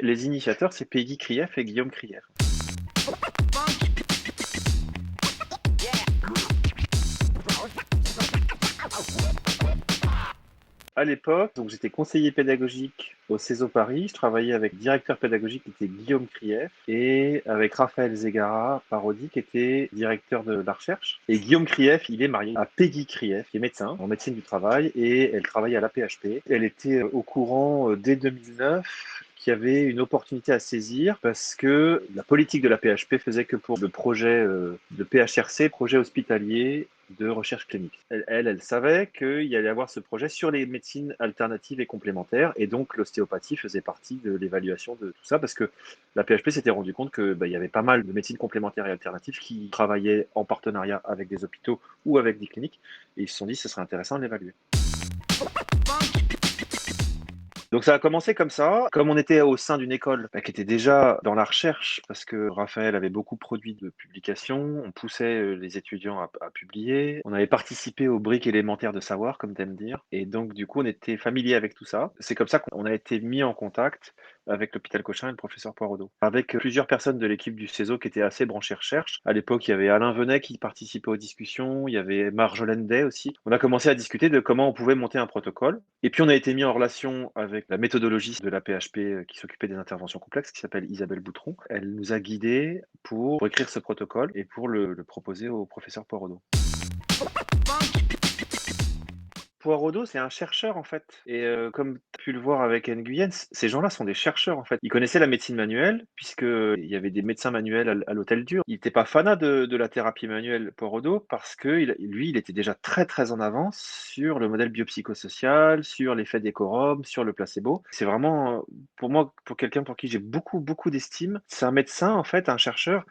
Les initiateurs, c'est Peggy Krief et Guillaume Krief. À l'époque, donc j'étais conseiller pédagogique au CESO Paris. Je travaillais avec le directeur pédagogique qui était Guillaume Krief et avec Raphaël Zegara Parodi qui était directeur de la recherche. Et Guillaume Krief, il est marié à Peggy Krief, qui est médecin en médecine du travail et elle travaillait à l'AP-HP. Elle était au courant dès 2009 qu'il y avait une opportunité à saisir parce que la politique de la PHP faisait que pour le projet de PHRC, projet hospitalier de recherche clinique. Elle savait qu'il y allait avoir ce projet sur les médecines alternatives et complémentaires, et donc l'ostéopathie faisait partie de l'évaluation de tout ça, parce que la PHP s'était rendu compte que il y avait pas mal de médecines complémentaires et alternatives qui travaillaient en partenariat avec des hôpitaux ou avec des cliniques, et ils se sont dit que ce serait intéressant de l'évaluer. Donc ça a commencé comme ça. Comme on était au sein d'une école qui était déjà dans la recherche, parce que Raphaël avait beaucoup produit de publications, on poussait les étudiants à publier. On avait participé aux briques élémentaires de savoir, comme tu aimes dire. Et donc du coup, on était familier avec tout ça. C'est comme ça qu'on a été mis en contact avec l'hôpital Cochin et le professeur Poiraudot. Avec plusieurs personnes de l'équipe du CESO qui étaient assez branchées recherche. À l'époque, il y avait Alain Venet qui participait aux discussions, il y avait Marjolaine Day aussi. On a commencé à discuter de comment on pouvait monter un protocole. Et puis on a été mis en relation avec la méthodologiste de la PHP qui s'occupait des interventions complexes, qui s'appelle Isabelle Boutron. Elle nous a guidés pour écrire ce protocole et pour le proposer au professeur Poiraudot. Poiraudot, c'est un chercheur en fait. Et comme tu as pu le voir avec Nguyen, ces gens-là sont des chercheurs en fait. Ils connaissaient la médecine manuelle, puisqu'il y avait des médecins manuels à l'Hôtel Dieu. Il n'était pas fanat de la thérapie manuelle, Poiraudot, parce que lui, il était déjà très très en avance sur le modèle biopsychosocial, sur l'effet des quorums, sur le placebo. C'est vraiment, pour moi, pour quelqu'un pour qui j'ai beaucoup beaucoup d'estime, c'est un médecin en fait, un chercheur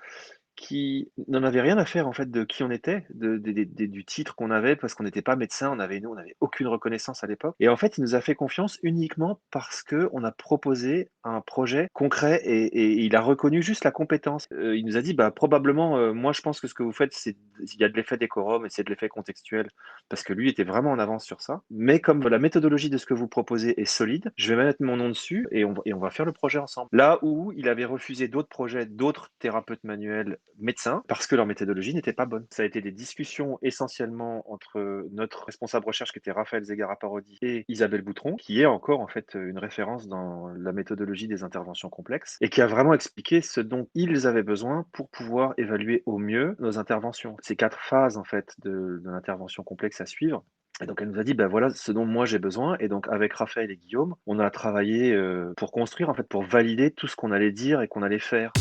qui n'en avait rien à faire en fait de qui on était, du titre qu'on avait, parce qu'on n'était pas médecin, on n'avait aucune reconnaissance à l'époque. Et en fait, il nous a fait confiance uniquement parce que on a proposé un projet concret et il a reconnu juste la compétence. Il nous a dit, bah probablement, moi je pense que ce que vous faites, il y a de l'effet décorum et c'est de l'effet contextuel, parce que lui était vraiment en avance sur ça. Mais comme la méthodologie de ce que vous proposez est solide, je vais mettre mon nom dessus et on va faire le projet ensemble. Là où il avait refusé d'autres projets, d'autres thérapeutes manuels médecins parce que leur méthodologie n'était pas bonne. Ça a été des discussions essentiellement entre notre responsable recherche qui était Raphaël Zegara Parodi et Isabelle Boutron, qui est encore en fait une référence dans la méthodologie des interventions complexes et qui a vraiment expliqué ce dont ils avaient besoin pour pouvoir évaluer au mieux nos interventions. Ces 4 phases en fait de l'intervention complexe à suivre. Et donc elle nous a dit, ben voilà ce dont moi j'ai besoin. Et donc avec Raphaël et Guillaume, on a travaillé pour construire, en fait, pour valider tout ce qu'on allait dire et qu'on allait faire.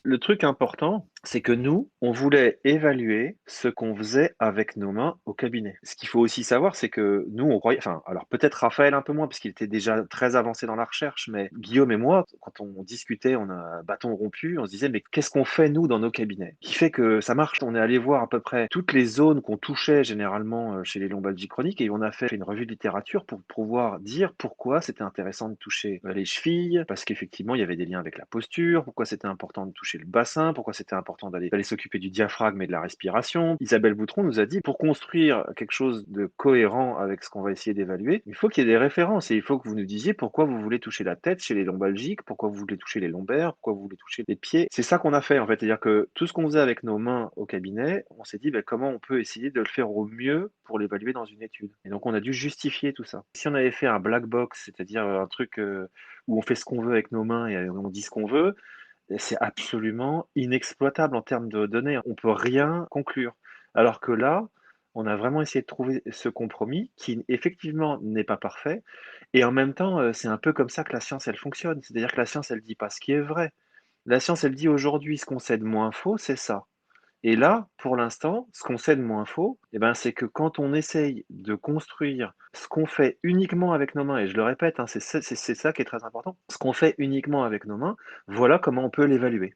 Le truc important, c'est que nous, on voulait évaluer ce qu'on faisait avec nos mains au cabinet. Ce qu'il faut aussi savoir, c'est que nous, on croyait, enfin, alors peut-être Raphaël un peu moins, parce qu'il était déjà très avancé dans la recherche, mais Guillaume et moi, quand on discutait, on a un bâton rompu, on se disait, mais qu'est-ce qu'on fait, nous, dans nos cabinets, qui fait que ça marche? On est allé voir à peu près toutes les zones qu'on touchait généralement chez les lombalgies chroniques, et on a fait une revue de littérature pour pouvoir dire pourquoi c'était intéressant de toucher les chevilles, parce qu'effectivement, il y avait des liens avec la posture, pourquoi c'était important de toucher le bassin, pourquoi c'était important d'aller s'occuper du diaphragme et de la respiration. Isabelle Boutron nous a dit, pour construire quelque chose de cohérent avec ce qu'on va essayer d'évaluer, il faut qu'il y ait des références et il faut que vous nous disiez pourquoi vous voulez toucher la tête chez les lombalgiques, pourquoi vous voulez toucher les lombaires, pourquoi vous voulez toucher les pieds. C'est ça qu'on a fait en fait, c'est-à-dire que tout ce qu'on faisait avec nos mains au cabinet, on s'est dit comment on peut essayer de le faire au mieux pour l'évaluer dans une étude. Et donc on a dû justifier tout ça. Si on avait fait un black box, c'est-à-dire un truc où on fait ce qu'on veut avec nos mains et on dit ce qu'on veut, c'est absolument inexploitable en termes de données. On peut rien conclure. Alors que là, on a vraiment essayé de trouver ce compromis qui effectivement n'est pas parfait et en même temps, c'est un peu comme ça que la science, elle fonctionne. C'est-à-dire que la science, elle dit pas ce qui est vrai. La science, elle dit aujourd'hui ce qu'on sait de moins faux, c'est ça. Et là, pour l'instant, ce qu'on sait de moins faux, c'est que quand on essaye de construire ce qu'on fait uniquement avec nos mains, et je le répète, hein, c'est ça qui est très important, ce qu'on fait uniquement avec nos mains, voilà comment on peut l'évaluer.